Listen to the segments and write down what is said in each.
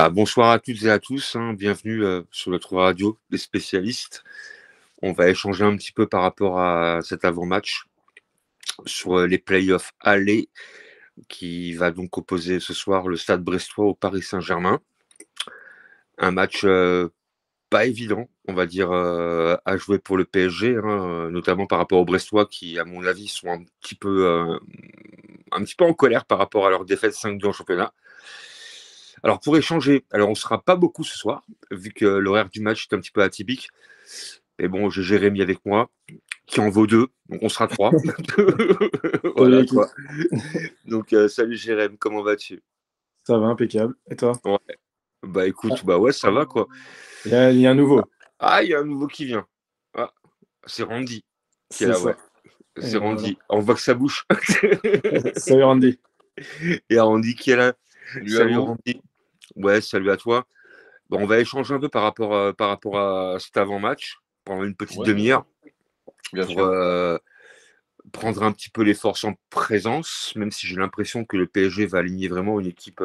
Bonsoir à toutes et à tous, hein. Bienvenue sur notre radio des spécialistes. On va échanger un petit peu par rapport à cet avant-match sur les playoffs aller qui va donc opposer ce soir le Stade Brestois au Paris Saint-Germain. Un match pas évident, on va dire, à jouer pour le PSG, hein, notamment par rapport aux Brestois qui, à mon avis, sont un petit peu en colère par rapport à leur défaite 5-2 en championnat. Alors pour échanger, on ne sera pas beaucoup ce soir, vu que l'horaire du match est un petit peu atypique. Et bon, j'ai Jérémy avec moi, qui en vaut 2, donc on sera 3. Voilà quoi. Donc salut Jérémy, comment vas-tu? Ça va, impeccable. Et toi? Ouais. Écoute, ouais, ça va quoi. Il y a un nouveau. Ah, il y a un nouveau qui vient. Ah, c'est Randy qui est C'est là, ça. ouais. Et C'est ben voilà. Randy. On voit que ça bouge. Salut Randy. Et Randy qui est là. Salut à Salut vous. Randy. Ouais, salut à toi. On va échanger un peu par rapport à cet avant-match pendant une petite demi-heure Bien pour sûr. prendre un petit peu les forces en présence, même si j'ai l'impression que le PSG va aligner vraiment une équipe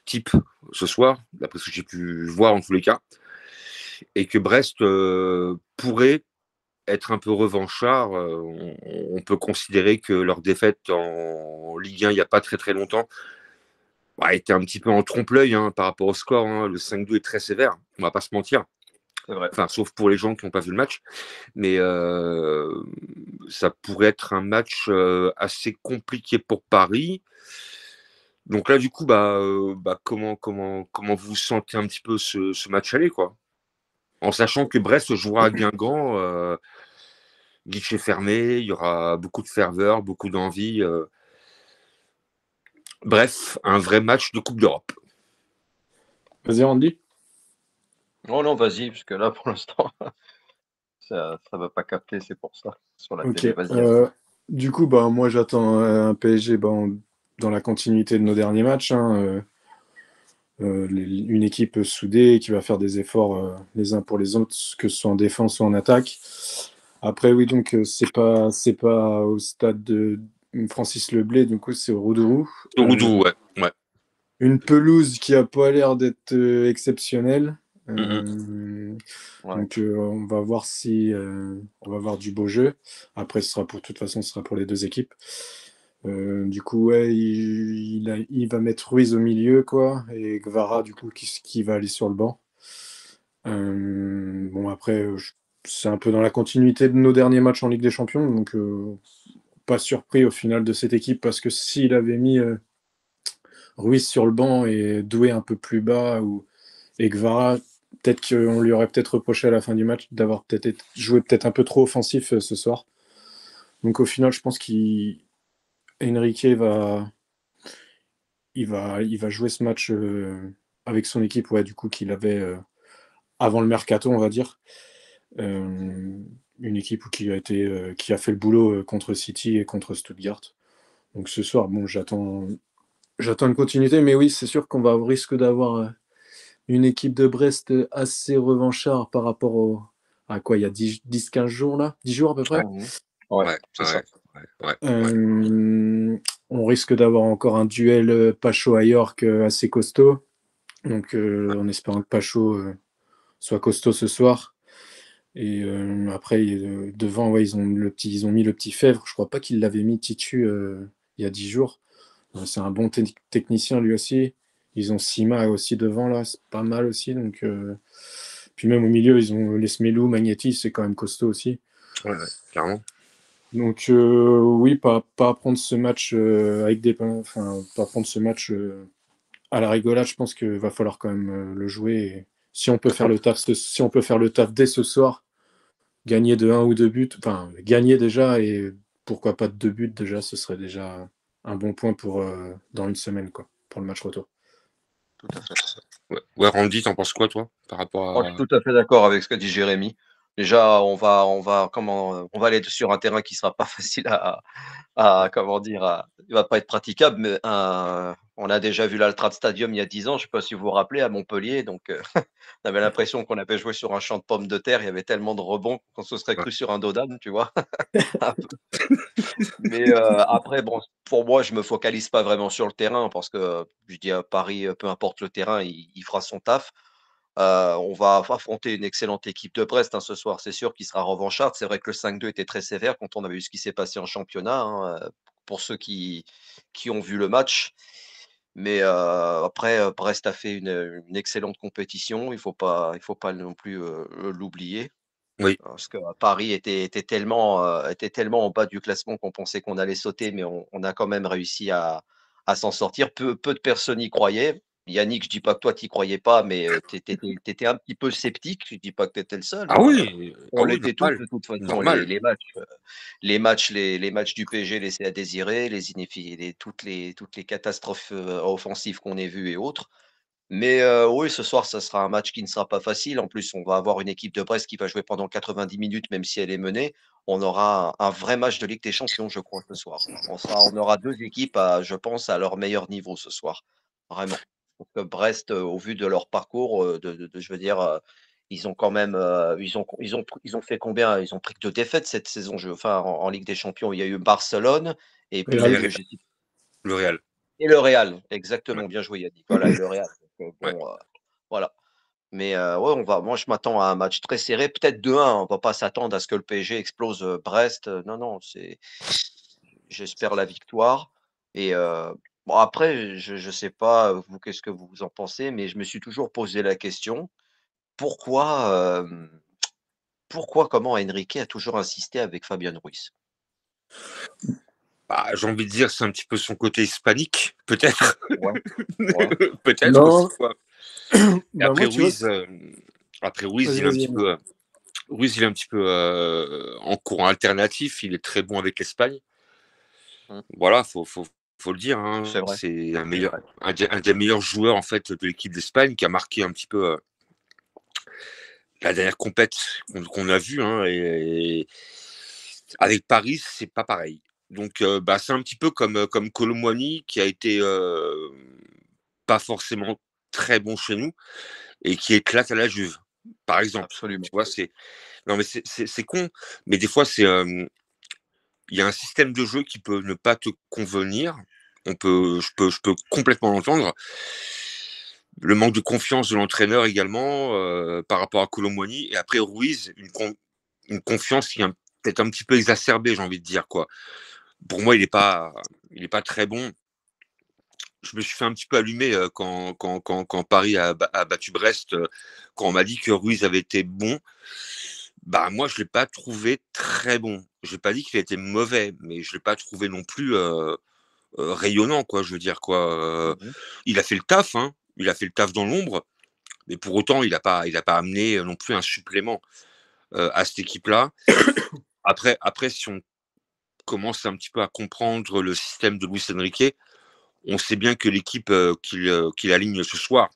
type ce soir, d'après ce que j'ai pu voir en tous les cas, et que Brest pourrait être un peu revanchard. On peut considérer que leur défaite en Ligue 1 il n'y a pas très très longtemps était un petit peu en trompe-l'œil par rapport au score. Le 5-2 est très sévère, on va pas se mentir. C'est vrai. Enfin, sauf pour les gens qui n'ont pas vu le match. Mais ça pourrait être un match assez compliqué pour Paris. Donc là, du coup, comment vous sentez un petit peu ce match aller, quoi? En sachant que Brest jouera à Guingamp, guichet fermé, il y aura beaucoup de ferveur, beaucoup d'envie. Bref, un vrai match de Coupe d'Europe. Vas-y Randy. Oh non, vas-y, parce que là, pour l'instant, ça va pas capter, c'est pour ça, sur la Ok. télé. Vas-y. Du coup, moi j'attends un PSG dans la continuité de nos derniers matchs, hein, une équipe soudée qui va faire des efforts les uns pour les autres, que ce soit en défense ou en attaque. Après, oui, donc c'est pas au stade de Francis Leblay, du coup c'est au Roudourou. Touloudou, ouais. Une pelouse qui a pas l'air d'être exceptionnelle. Ouais. Donc on va voir si on va voir du beau jeu. Après, ce sera pour les deux équipes. Du coup, ouais, il va mettre Ruiz au milieu, quoi, et Gvara, du coup, qui va aller sur le banc. Bon, après, c'est un peu dans la continuité de nos derniers matchs en Ligue des Champions, donc pas surpris au final de cette équipe, parce que s'il avait mis Ruiz sur le banc et Doué un peu plus bas, et Gvara, peut-être qu'on lui aurait peut-être reproché à la fin du match d'avoir peut-être joué peut-être un peu trop offensif ce soir. Donc au final, je pense qu'Enrique il va jouer ce match avec son équipe, ouais, du coup qu'il avait avant le mercato, on va dire. Une équipe qui a fait le boulot contre City et contre Stuttgart. Donc ce soir, bon, j'attends une continuité, mais oui, c'est sûr qu'on va au risque d'avoir une équipe de Brest assez revanchard par rapport à quoi, il y a 10-15 jours là, 10 jours à peu près. Ouais, c'est ça. Ouais. On risque d'avoir encore un duel Pacho à York assez costaud. Donc en espérant que Pacho soit costaud ce soir. Et après, devant, ouais, ils ont mis le petit Fèvre. Je crois pas qu'ils l'avaient mis Titu il y a 10 jours. C'est un bon technicien lui aussi. Ils ont Sima aussi devant là, c'est pas mal aussi. Donc, puis même au milieu, ils ont les Smelou, Magnetti, c'est quand même costaud aussi. Ouais, clairement. Donc oui, pas prendre ce match pas prendre ce match à la rigolade. Je pense qu'il va falloir quand même le jouer. Et si on peut faire le taf, dès ce soir, gagner de 1 ou 2 buts, enfin gagner déjà, et pourquoi pas de 2 buts déjà, ce serait déjà un bon point pour dans une semaine, quoi, pour le match retour. Tout à fait. Ouais, Randy, t'en penses quoi, toi, par rapport Je à... suis tout à fait d'accord avec ce qu'a dit Jérémy. Déjà, on va aller sur un terrain qui sera pas facile comment dire, il va pas être praticable, mais On a déjà vu l'Altrad Stadium il y a 10 ans, je ne sais pas si vous vous rappelez, à Montpellier. Donc, on avait l'impression qu'on avait joué sur un champ de pommes de terre. Il y avait tellement de rebonds qu'on se serait Ouais. cru sur un dos d'âne, tu vois. Mais après, bon, pour moi, je me focalise pas vraiment sur le terrain parce que je dis à Paris, peu importe le terrain, il fera son taf. On va affronter une excellente équipe de Brest, hein, ce soir. C'est sûr qu'il sera revancharde. C'est vrai que le 5-2 était très sévère quand on a vu ce qui s'est passé en championnat, hein, pour ceux qui ont vu le match. Mais après, Brest a fait une excellente compétition. Il faut pas non plus, l'oublier. Oui, Parce que Paris était tellement en bas du classement qu'on pensait qu'on allait sauter, mais on a quand même réussi à s'en sortir. Peu de personnes y croyaient. Yannick, je dis pas que toi, tu y croyais pas, mais tu étais un petit peu sceptique. Je dis pas que tu étais le seul, ah hein, oui, on l'était tous normal, de toute façon. Les normal. les matchs, les matchs du PSG laissaient à désirer, toutes les catastrophes, offensives qu'on ait vues et autres. Mais oui, ce soir, ça sera un match qui ne sera pas facile. En plus, on va avoir une équipe de Brest qui va jouer pendant 90 minutes, même si elle est menée. On aura un vrai match de Ligue des Champions, je crois, ce soir. On aura 2 équipes je pense, à leur meilleur niveau ce soir. Vraiment. Donc, Brest, au vu de leur parcours, je veux dire, ils ont quand même, ils ont fait combien? Ils ont pris que 2 défaites cette saison, enfin, en Ligue des Champions. Il y a eu Barcelone et Real. puis, je sais Le Real. et le Real, Ouais. exactement, bien joué Yannick. Voilà, et le Real. Donc, Ouais. bon, voilà. Mais ouais, moi je m'attends à un match très serré, peut-être 2-1. On va pas s'attendre à ce que le PSG explose Brest. Non, non, j'espère la victoire. Et bon, après, je sais pas, vous, qu'est-ce que vous en pensez, mais je me suis toujours posé la question, pourquoi, comment Enrique a toujours insisté avec Fabian Ruiz? Bah, j'ai envie de dire, c'est un petit peu son côté hispanique, peut-être. Ouais, ouais. Peut-être aussi, Non, quoi. Et bah moi, tu vois, après Ruiz, vas-y, il est un vas-y. petit peu, Ruiz, il est un petit peu en courant alternatif. Il est très bon avec l'Espagne. Mmh. Voilà, faut le dire, hein. C'est vrai, C'est c'est vrai. un des meilleurs joueurs en fait de l'équipe d'Espagne qui a marqué un petit peu la dernière compète qu'on a vue, hein, et avec Paris, c'est pas pareil. Donc, bah, c'est un petit peu comme Kolo Muani qui a été pas forcément très bon chez nous et qui éclate à la Juve, par exemple. Tu Absolument. vois, c'est non mais c'est con, mais des fois il y a un système de jeu qui peut ne pas te convenir. Je peux complètement l'entendre. Le manque de confiance de l'entraîneur également par rapport à Kolo Muani et après Ruiz, une confiance qui est peut-être un petit peu exacerbée, j'ai envie de dire quoi. Pour moi, il est pas très bon. Je me suis fait un petit peu allumer quand Paris a battu Brest, quand on m'a dit que Ruiz avait été bon. Bah moi, je l'ai pas trouvé très bon. Je n'ai pas dit qu'il était mauvais, mais je l'ai pas trouvé non plus rayonnant, quoi. Je veux dire quoi. Mmh. Il a fait le taf, hein. Il a fait le taf dans l'ombre, mais pour autant, il a pas amené non plus un supplément à cette équipe-là. Après, si on commence un petit peu à comprendre le système de Luis Enrique, on sait bien que l'équipe qu'il aligne ce soir,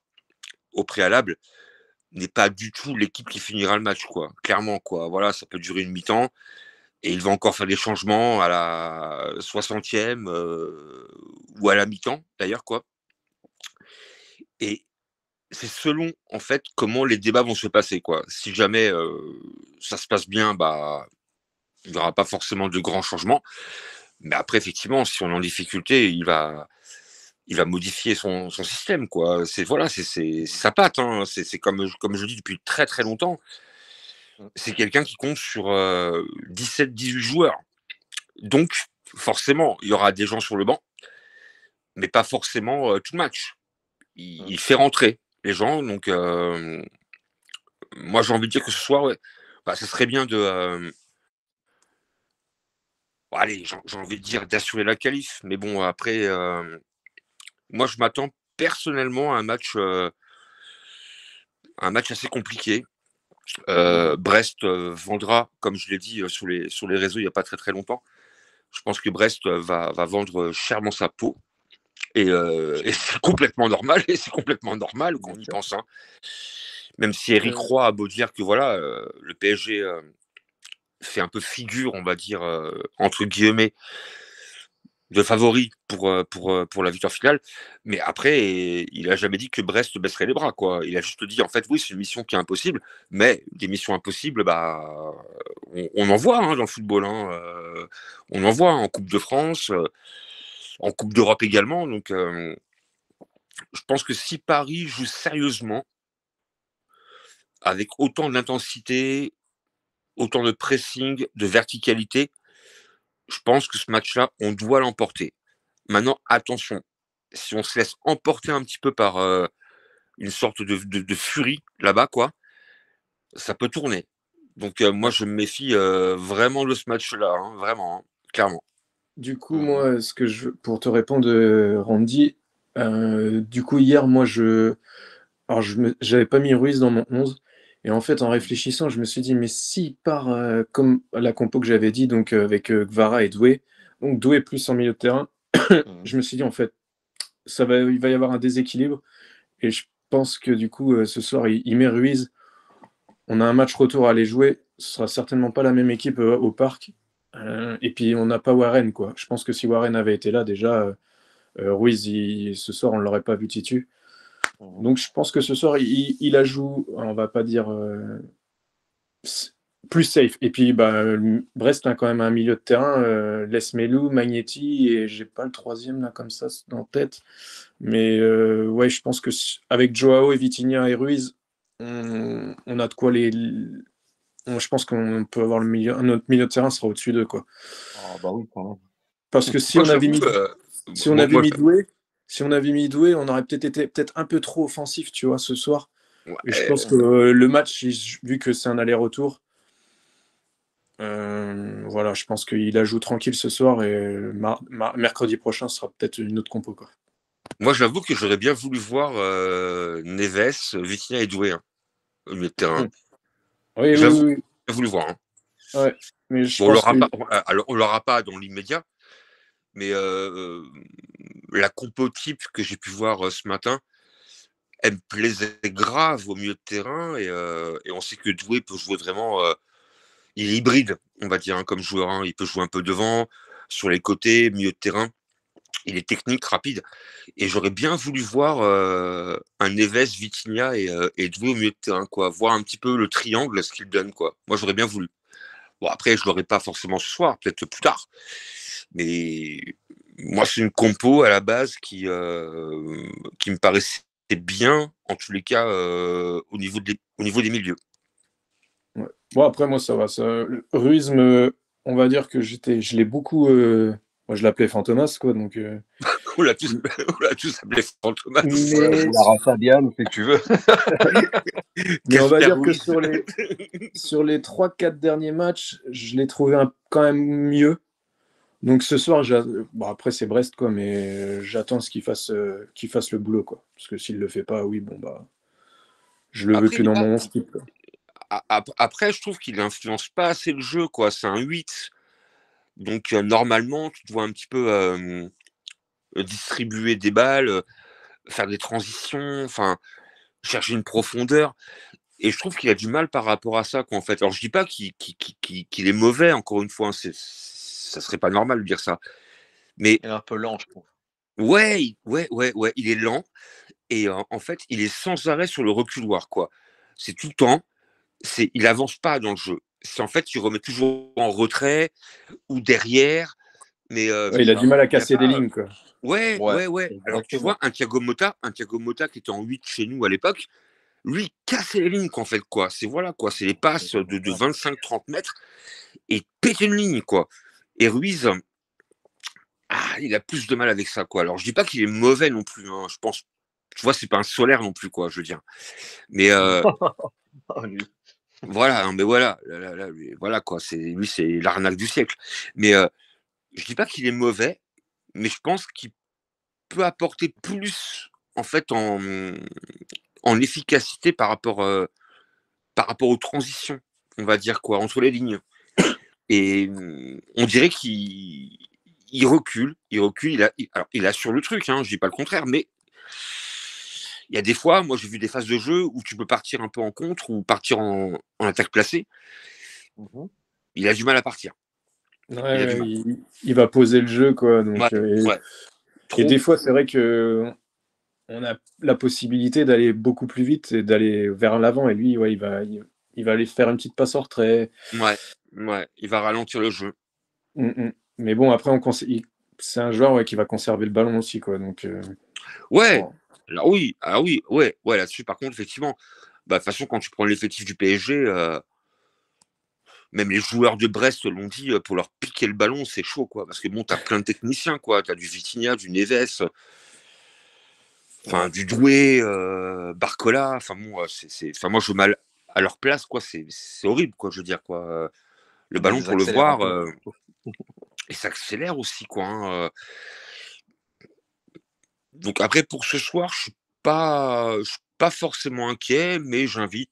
au préalable, n'est pas du tout l'équipe qui finira le match, quoi. Clairement, quoi. Voilà, ça peut durer une mi-temps et il va encore faire des changements à la 60e ou à la mi-temps, d'ailleurs, quoi. Et c'est selon, en fait, comment les débats vont se passer, quoi. Si jamais ça se passe bien, bah, il n'y aura pas forcément de grands changements. Mais après, effectivement, si on est en difficulté, il va modifier son système, quoi. C'est sa patte, hein. C'est comme je le dis depuis très très longtemps. Mmh. C'est quelqu'un qui compte sur 17-18 joueurs. Donc, forcément, il y aura des gens sur le banc, mais pas forcément tout le match. Mmh. Il fait rentrer les gens. Donc, moi, j'ai envie de dire que ce soir, ouais, bah, ça serait bien de. Bon, allez, j'ai envie de dire d'assurer la qualif. Mais bon, après, moi, je m'attends personnellement à un match assez compliqué. Mmh. Brest vendra, comme je l'ai dit sur les réseaux il n'y a pas très très longtemps. Je pense que Brest va vendre chèrement sa peau. Et c'est complètement normal, et c'est complètement normal quand Bien on y sûr. pense, hein. Même si Eric Heu, Roy a beau dire que voilà, le PSG fait un peu figure, on va dire, entre guillemets, favori pour la victoire finale. Mais après, il n'a jamais dit que Brest baisserait les bras, quoi. Il a juste dit, en fait, oui, c'est une mission qui est impossible, mais des missions impossibles, bah, on en voit dans le football. On en voit en Coupe de France, en Coupe d'Europe également. Donc, je pense que si Paris joue sérieusement, avec autant d'intensité, autant de pressing, de verticalité, je pense que ce match-là, on doit l'emporter. Maintenant, attention, si on se laisse emporter un petit peu par une sorte de furie là-bas, quoi, ça peut tourner. Donc, moi, je me méfie vraiment de ce match-là, vraiment, clairement. Du coup, moi, pour te répondre, Randy, du coup, hier, moi, alors, j'avais pas mis Ruiz dans mon 11. Et en fait, en réfléchissant, je me suis dit, mais s'il part comme la compo que j'avais dit, donc avec Gvara et Doué, donc Doué plus en milieu de terrain, je me suis dit, en fait, il va y avoir un déséquilibre. Et je pense que du coup, ce soir, il met Ruiz. On a un match retour à aller jouer. Ce sera certainement pas la même équipe au parc. Et puis, on n'a pas Warren, quoi. Je pense que si Warren avait été là, déjà, Ruiz, ce soir, on ne l'aurait pas vu titu. Donc je pense que ce soir, il la joue, on va pas dire plus safe. Et puis Brest a quand même un milieu de terrain, Lesmelou, Magnetti, et j'ai pas le troisième là comme ça en tête. Mais ouais, je pense que avec Joao et Vitinha et Ruiz, on a de quoi je pense qu'on peut avoir notre milieu de terrain sera au-dessus d'eux, quoi. Ah bah oui, quand même. Parce que si on avait mis Doué, on aurait peut-être été un peu trop offensif, tu vois, ce soir. Ouais, Et je pense que le match, vu que c'est un aller-retour, voilà, je pense qu'il la joue tranquille ce soir et mercredi prochain ce sera peut-être une autre compo, quoi. moi, j'avoue que j'aurais bien voulu voir Neves, Vitinha et Doué au milieu de terrain. Oui, J'avoue, oui. j'ai voulu voir. Ouais, mais je Bon, pense que... on l'aura pas dans l'immédiat, mais la compo type que j'ai pu voir ce matin, elle me plaisait grave au milieu de terrain et on sait que Doué peut jouer vraiment. Il est hybride, on va dire, comme joueur. Il peut jouer un peu devant, sur les côtés, milieu de terrain. Il est technique, rapide. Et j'aurais bien voulu voir un Neves, Vitinha et Doué au milieu de terrain, quoi. Voir un petit peu le triangle, ce qu'il donne, quoi. Moi, j'aurais bien voulu. Bon, après, je ne l'aurai pas forcément ce soir, peut-être plus tard. Mais moi, c'est une compo à la base qui me paraissait bien, en tous les cas, au niveau des milieux. Ouais. Bon, après, moi, ça va. Ruiz, on va dire que je l'ai beaucoup... Moi, je l'appelais Fantomas, quoi, donc... On l'a tous appelé Fantomas. Mais... Lara Fabian, si tu veux. Mais on va dire que sur les 3-4 derniers matchs, je l'ai trouvé quand même mieux. Donc ce soir, bon, après c'est Brest, quoi, mais j'attends qu'il fasse le boulot, quoi. Parce que s'il le fait pas, oui, bon bah, je le veux Après, plus dans mon équipe. après, je trouve qu'il n'influence pas assez le jeu, quoi. C'est un 8. Donc normalement, tu dois un petit peu distribuer des balles, faire des transitions, enfin chercher une profondeur. Et je trouve qu'il a du mal par rapport à ça, quoi, en fait. Alors je dis pas qu'il est mauvais, encore une fois, ça serait pas normal de dire ça. Mais Il est un peu lent, je trouve. ouais, il est lent et en fait, il est sans arrêt sur le reculoir, quoi. C'est tout le temps, il avance pas dans le jeu. C'est en fait, il remet toujours en retrait ou derrière, mais Ouais, il a du mal à il y a casser des pas. lignes, quoi. Ouais. Alors tu vois, Exactement. un Thiago Motta qui était en 8 chez nous à l'époque, lui, il cassait les lignes, en fait, quoi. C'est voilà, quoi. C'est les passes de 25-30 mètres et péter une ligne, quoi. Et Ruiz, il a plus de mal avec ça, quoi. Alors je dis pas qu'il est mauvais non plus, je pense. Tu vois, c'est pas un solaire non plus, quoi, je veux dire. Mais voilà, mais voilà, voilà, quoi. Lui, c'est l'arnaque du siècle. Mais je dis pas qu'il est mauvais, mais je pense qu'il peut apporter plus, en fait, en efficacité par rapport aux transitions, on va dire, quoi, entre les lignes. Et on dirait qu'il recule, alors, il assure le truc, je dis pas le contraire, mais il y a des fois, moi j'ai vu des phases de jeu où tu peux partir un peu en contre ou partir en attaque placée. Il a du mal à partir. Il a du Ouais, mal. il va poser le jeu, quoi. Ouais, Donc, ouais. et Trop. des fois, c'est vrai que on a la possibilité d'aller beaucoup plus vite et d'aller vers l'avant. Et lui, ouais, il va aller faire une petite passe en retrait. Ouais, ouais. Il va ralentir le jeu. Mais bon, après, c'est un joueur, ouais, qui va conserver le ballon aussi, quoi. Donc, Ouais. bon. Alors oui, ouais, ouais. Là-dessus, par contre, effectivement, bah, de toute façon, quand tu prends l'effectif du PSG, même les joueurs de Brest l'ont dit, pour leur piquer le ballon, c'est chaud, quoi. Parce que bon, t'as plein de techniciens, quoi. T'as du Vitinha, du Neves, enfin, Ouais. du Doué, Barcola. Enfin, bon, enfin, moi, je mal à leur place, quoi. C'est horrible, quoi, je veux dire, quoi. Le On a ballon, des pour le voir, accélérateurs. et ça accélère aussi, quoi. Donc après, pour ce soir, je suis pas forcément inquiet, mais j'invite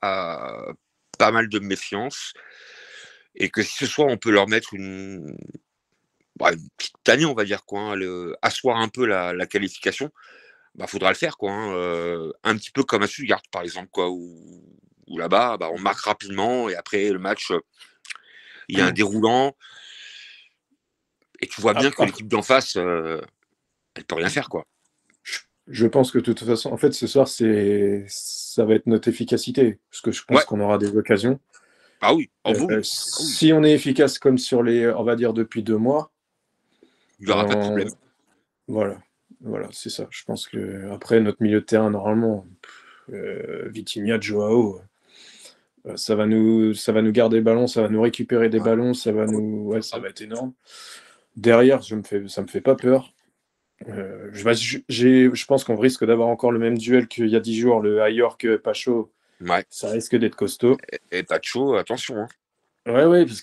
à pas mal de méfiance. Et que si ce soir, on peut leur mettre une petite tannée, on va dire, quoi, asseoir un peu la qualification, bah, faudra le faire, quoi. Un petit peu comme à Stuttgart, par exemple, quoi, où là-bas, bah, on marque rapidement et après le match, il y a un déroulant et tu vois bien que Après, l'équipe d'en face, elle peut rien faire, quoi. je pense que de toute façon, en fait, ce soir, ça va être notre efficacité, parce que je pense Ouais, qu'on aura des occasions. ah oui, oh bah oui, ah oui, Si on est efficace comme on va dire depuis 2 mois, il n'y aura pas de ben, problème. voilà, voilà, c'est ça. Je pense que après notre milieu de terrain, normalement, Vitinha, Joao, ça va nous garder le ballon, ça va nous récupérer des Ouais. ballons, ouais, ça va être énorme. Derrière, ça me fait pas peur. Je pense qu'on risque d'avoir encore le même duel qu'il y a 10 jours, le Ayork Pacho. Ouais. Ça risque d'être costaud. Et Pacho, attention, hein. Ouais, ouais, parce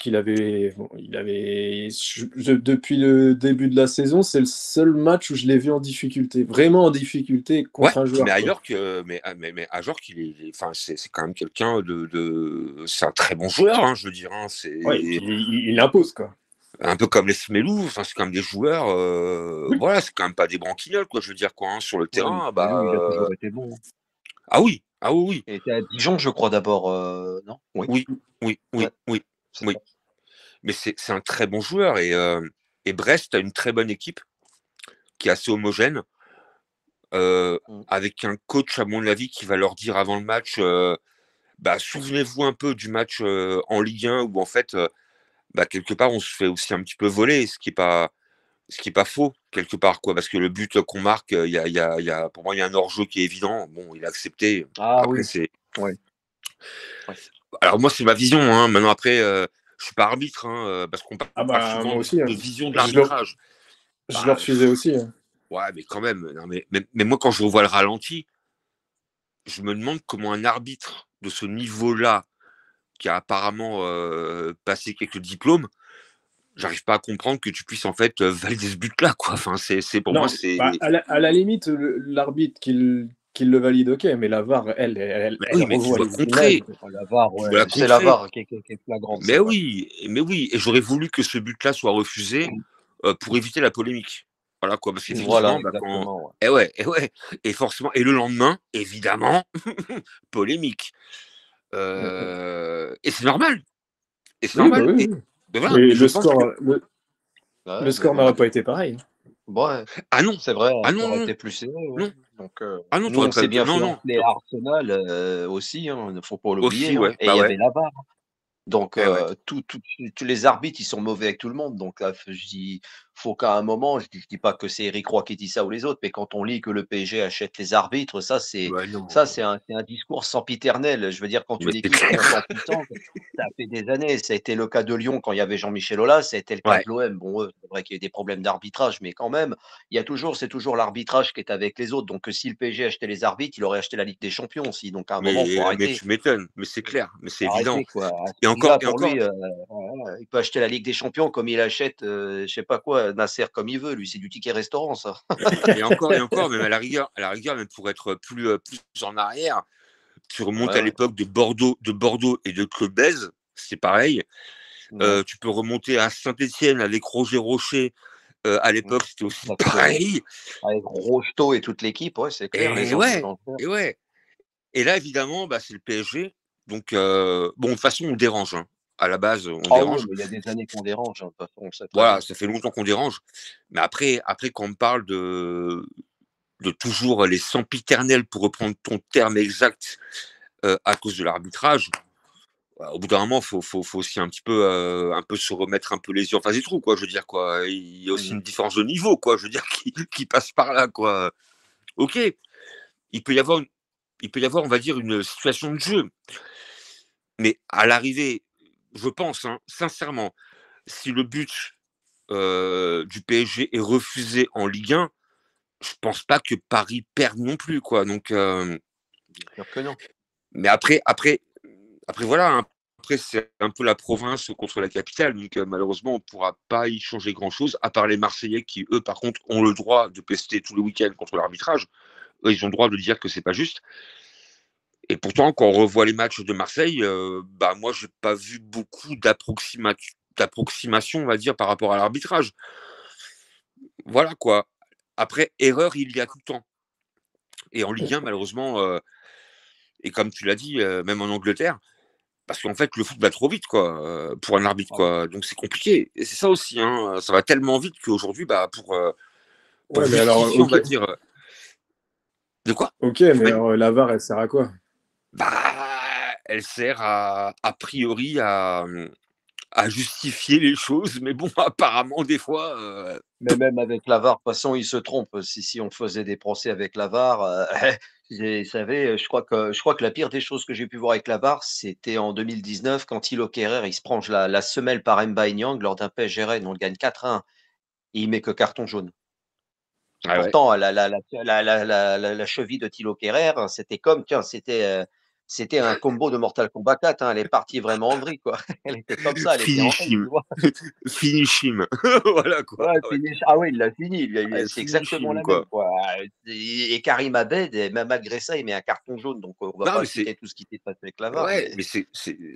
depuis le début de la saison, c'est le seul match où je l'ai vu en difficulté, vraiment en difficulté Ouais, contre un mais joueur, quoi. ailleurs mais à York, enfin, c'est quand même quelqu'un c'est un très bon joueur, hein, je veux dire, hein, Ouais, et puis c'est il impose, quoi. un peu comme les Smelou, enfin, c'est quand même des joueurs, Oui. voilà, c'est quand même pas des branquignoles, quoi, je veux dire, quoi, hein, sur le Ouais, terrain, mais bah, lui, il a toujours été bon. ah oui, ah oui, oui, Il était à Dijon, je crois, d'abord, non? Oui, oui, oui, ouais, oui, oui, c'est oui, ça. mais c'est un très bon joueur et Brest a une très bonne équipe qui est assez homogène, Mmh. avec un coach, à mon avis, qui va leur dire avant le match, bah, souvenez-vous un peu du match en Ligue 1 où en fait, bah, quelque part, on se fait aussi un petit peu voler, ce qui est pas faux quelque part, quoi, parce que le but qu'on marque, pour moi, il y a un hors-jeu qui est évident. Bon, il a accepté. Ah Après, oui, ouais, ouais. alors moi, c'est ma vision. Hein. Maintenant, après, je suis pas arbitre, hein, parce qu'on Ah parle bah, souvent moi aussi, de hein. vision de Je le, l'arbitrage. je le Bah, refusais aussi, hein. ouais, mais quand même. Non, mais moi, quand je revois le ralenti, je me demande comment un arbitre de ce niveau-là, qui a apparemment passé quelques diplômes, j'arrive pas à comprendre que tu puisses en fait valider ce but-là, quoi. Enfin, c'est pour moi, Non, c'est. bah, à la limite, l'arbitre qu'il le valide, ok, mais la VAR, Mais elle oui, mais tu revoit dois les images. Oh, la VAR, tu dois ouais, la c'est la contrer. VAR qui est flagrante, c'est vrai. Mais oui, et j'aurais voulu que ce but-là soit refusé pour éviter la polémique. Voilà quoi, parce Voilà, qu'effectivement, bah, quand. exactement, ouais. Et ouais, et forcément, et le lendemain, évidemment, polémique. Et c'est normal, et c'est Oui, bah normal. oui, Et oui. ben voilà, Et et je pense que. le Ouais, mais score bon, n'aurait pas été pareil. ouais, Ah non, c'est vrai, ah ça non, aurait non, été plus serré, ouais. non, Donc, ah non, nous, t'aurais on pas. s'est bien Non, fait non, enfler à Arsenal aussi, hein, il ne faut pas aussi, l'oublier, hein, ouais, et il bah y ouais, avait la VAR. Donc, eh ouais. tous les arbitres, ils sont mauvais avec tout le monde. Donc, je dis, faut qu'à un moment, je dis pas que c'est Eric Roy qui dit ça ou les autres, mais quand on lit que le PSG achète les arbitres, Ouais, non, c'est un discours sempiternel. Je veux dire, quand mais une c'est équipe monte en clair. puissance, ça fait des années. Ça a été le cas de Lyon quand il y avait Jean-Michel Aulas, ça a été le cas de Ouais, l'OM. Bon, c'est vrai qu'il y a eu des problèmes d'arbitrage, mais quand même, c'est toujours l'arbitrage qui est avec les autres. Donc, si le PSG achetait les arbitres, il aurait acheté la Ligue des Champions aussi. Donc, à un moment, faut mais arrêter. tu m'étonnes, mais c'est clair, mais c'est Faut évident. arrêter quoi. À Et ce encore, prix-là, et pour encore, lui, voilà, il peut acheter la Ligue des Champions comme il achète, je sais pas quoi, Nasser comme il veut. Lui, c'est du ticket restaurant, ça. et encore, même à la rigueur, même pour être plus en arrière, tu remontes Ouais, à ouais, l'époque de Bordeaux et de Claude Bèze, c'est pareil. ouais. Tu peux remonter à Saint-Étienne avec Roger Rocher. À Mmh. l'époque, c'était aussi Exactement. pareil. Avec Rocheteau et toute l'équipe, ouais, c'est clair, Et les anciens ouais, entraîneurs. et ouais. Et là, évidemment, bah, c'est le PSG. Donc, bon, de toute façon, on dérange. Hein. à la base, on Ah oui, dérange. mais il y a des années qu'on dérange, hein, de toute façon, on le sait très Voilà, bien. ça fait longtemps qu'on dérange. Mais après, quand on me parle de toujours les sempiternels, pour reprendre ton terme exact, à cause de l'arbitrage, au bout d'un moment, faut aussi un peu se remettre un peu les yeux en face du trou, quoi. Je veux dire, quoi. Il y a aussi Mmh. une différence de niveau, quoi. Je veux dire, qui passe par là, quoi. Ok, il peut y avoir, on va dire, une situation de jeu, mais à l'arrivée, je pense, hein, sincèrement, si le but du PSG est refusé en Ligue 1, je pense pas que Paris perde non plus, quoi. Donc, Bien sûr que non. mais après voilà, hein. Après, c'est un peu la province contre la capitale, donc malheureusement, on ne pourra pas y changer grand-chose, à part les Marseillais qui, eux, par contre, ont le droit de pester tous les week-ends contre l'arbitrage. Eux, ils ont le droit de dire que c'est pas juste. Et pourtant, quand on revoit les matchs de Marseille, bah moi, j'ai pas vu beaucoup d'approximation, on va dire, par rapport à l'arbitrage. Voilà, quoi. Après, erreur, il y a tout le temps. Et en Ligue 1, malheureusement, et comme tu l'as dit, même en Angleterre, parce qu'en fait, le foot va trop vite, quoi, pour un arbitre, Ah oui. quoi. Donc c'est compliqué. Et c'est ça aussi, hein. Ça va tellement vite qu'aujourd'hui, bah, pour Ouais, mais alors, justifier, on va dire. De quoi? ok, mais Oui. alors, la VAR, elle sert à quoi? Bah, elle sert a priori à justifier les choses, mais bon, apparemment, des fois. Mais même avec la VAR, de toute façon, ils se trompent. Si on faisait des procès avec la VAR, vous savez, je crois que la pire des choses que j'ai pu voir avec la VAR, c'était en 2019 quand Thilo Kehrer, il se prend la semelle par Mbaye Niang lors d'un PSG Rennes, on le gagne 4-1 et il met que carton jaune. Ah ouais. Pourtant, la cheville de Thilo Kehrer, c'était comme tiens, c'était un combo de Mortal Kombat 4, hein, elle est partie vraiment en vrille, quoi. Elle était comme ça, elle était en Finish L, him. tu vois? Finish him. Voilà, quoi. Ouais, Ouais. finish ah oui, il l'a fini, il a Ouais, c'est finish exactement him, la même, quoi. quoi. Et Karim Abed, même malgré ça, il met un carton jaune, donc on va Non, pas mais c'est. citer tout ce qui s'est passé avec la VAR, Ouais, mais mais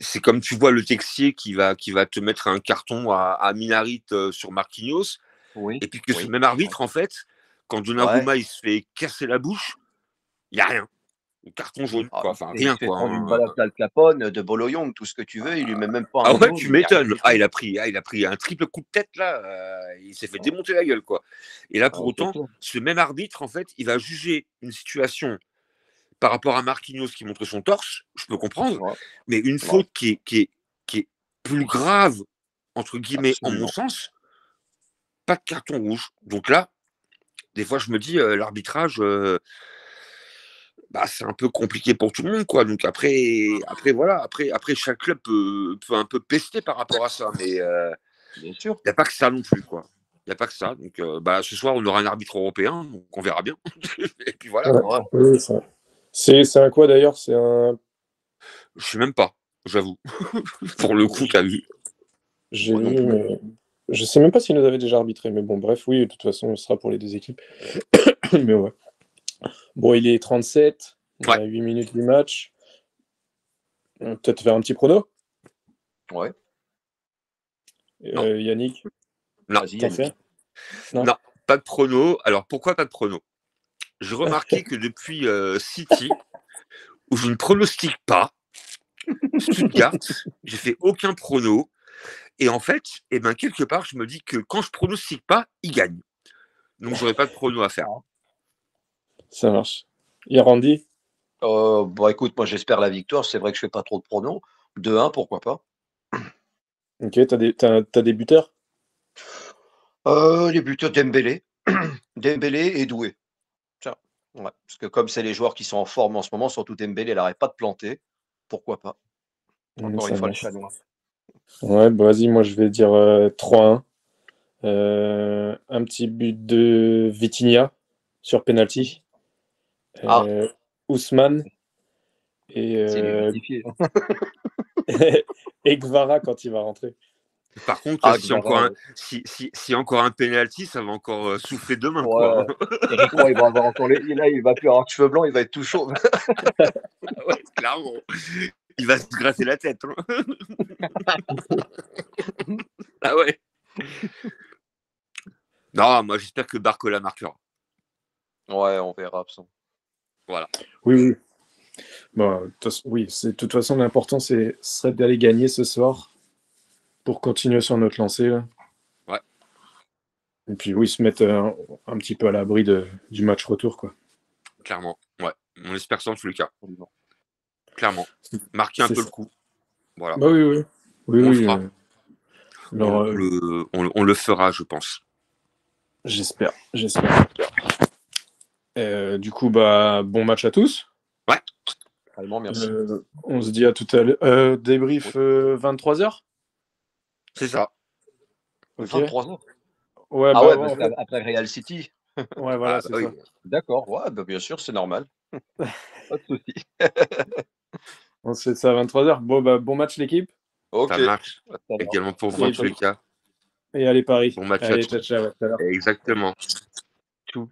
c'est comme tu vois le Texier qui va te mettre un carton à Minarit sur Marquinhos, oui, et puis que ce oui, même ouais, arbitre, en fait, quand ouais. Donnarumma il se fait casser la bouche, il n'y a rien. Carton jaune, Ah, quoi. il se Enfin, fait il rien, se fait quoi, prendre une hein. balle à plat Clapone, de Bolognone, tout ce que tu veux, il lui met même pas Ah un ouais, jaune, tu il met rien m'étonnes. du tout. Il a pris un triple coup de tête, là. Il s'est fait Ouais, démonter la gueule, quoi. Et là, pour ouais, c'est autant, clair. ce même arbitre, en fait, il va juger une situation par rapport à Marquinhos qui montrait son torse, je peux comprendre, Ouais, mais une ouais, faute qui est plus grave, entre guillemets, en mon absolument. sens, pas de carton rouge. Donc là, des fois, je me dis, l'arbitrage, bah, c'est un peu compliqué pour tout le monde, quoi. Donc après voilà, après chaque club peut un peu pester par rapport à ça, mais il Bien sûr. n'y a pas que ça non plus, quoi. Il n'y a pas que ça. Donc bah, ce soir, on aura un arbitre européen, donc on verra bien. Et puis voilà, Ouais, quoi. Ouais, oui, ça. C'est un quoi d'ailleurs? C'est un. Je sais même pas, j'avoue. Pour le coup, J'ai t'as vu. j'ai moi non vu, plus. mais je sais même pas s'il nous avait déjà arbitré. Mais bon, bref, oui, de toute façon, ce sera pour les deux équipes. Mais ouais. Bon, il est 37. On Ouais. a 8 minutes du match. Peut-être faire un petit prono, Ouais, Non, Yannick. non, vas-y T'en Yannick. fais? Non? non, pas de prono. Alors pourquoi pas de prono? J'ai remarqué que depuis City, où je ne pronostique pas, Stuttgart, j'ai fait aucun prono. Et en fait, eh ben, quelque part, je me dis que quand je pronostique pas, ils gagnent. Donc j'aurais pas de prono à faire. Ça marche. Et Randy? Bon écoute, moi j'espère la victoire, c'est vrai que je fais pas trop de pronos. 2-1, pourquoi pas? Ok, t'as des buteurs? Les buteurs Dembélé. Dembélé et Doué. Tiens, ouais, parce que comme c'est les joueurs qui sont en forme en ce moment, surtout Dembélé, il arrête pas de planter, pourquoi pas? Encore une Ça fois le marche. Chanois. Ouais, bah vas-y, moi je vais dire 3-1. Un petit but de Vitinha sur penalty. Ah, Euh, Ousmane et, c'est lui justifié. et Gvara quand il va rentrer. Par contre, Ah Guevara, ouais. si encore un penalty, ça va encore souffler demain, quoi. Ouais. Eric Roy, il va avoir encore là, il va plus avoir de cheveux blancs, il va être tout chauve. Ah ouais, clairement. Il va se gratter la tête, hein. Ah ouais. Non, moi j'espère que Barcola marquera. Ouais, on verra ça. Voilà. Oui, oui. Bah, oui, de toute façon, l'important, serait d'aller gagner ce soir. pour continuer sur notre lancée. Là. Ouais. Et puis oui, se mettre un petit peu à l'abri du match retour, quoi. Clairement, ouais. On espère ça en tous les cas. Clairement. Marquer un C'est peu ça. le coup. Voilà. Bah oui. On le Oui, fera. alors, On le fera, je pense. j'espère. Du coup, bah, bon match à tous. Ouais. Vraiment, merci. On se dit à tout à l'heure. Débrief 23h. C'est ça. Ok. 23h. Ouais, Ah bah ouais, ouais, parce en fait. qu'après Real City. Ouais, voilà, Ah, c'est oui. ça. D'accord, ouais, bah, bien sûr, c'est normal. Pas de souci. On se fait ça à 23h. Bon, bah, bon match, l'équipe. Ok. Ça marche. À tout à l'heure. Également pour vous en Et, tous les cas. et allez, Paris. Bon match à Allez, tous. ciao, à tout à l'heure. Exactement. Tout.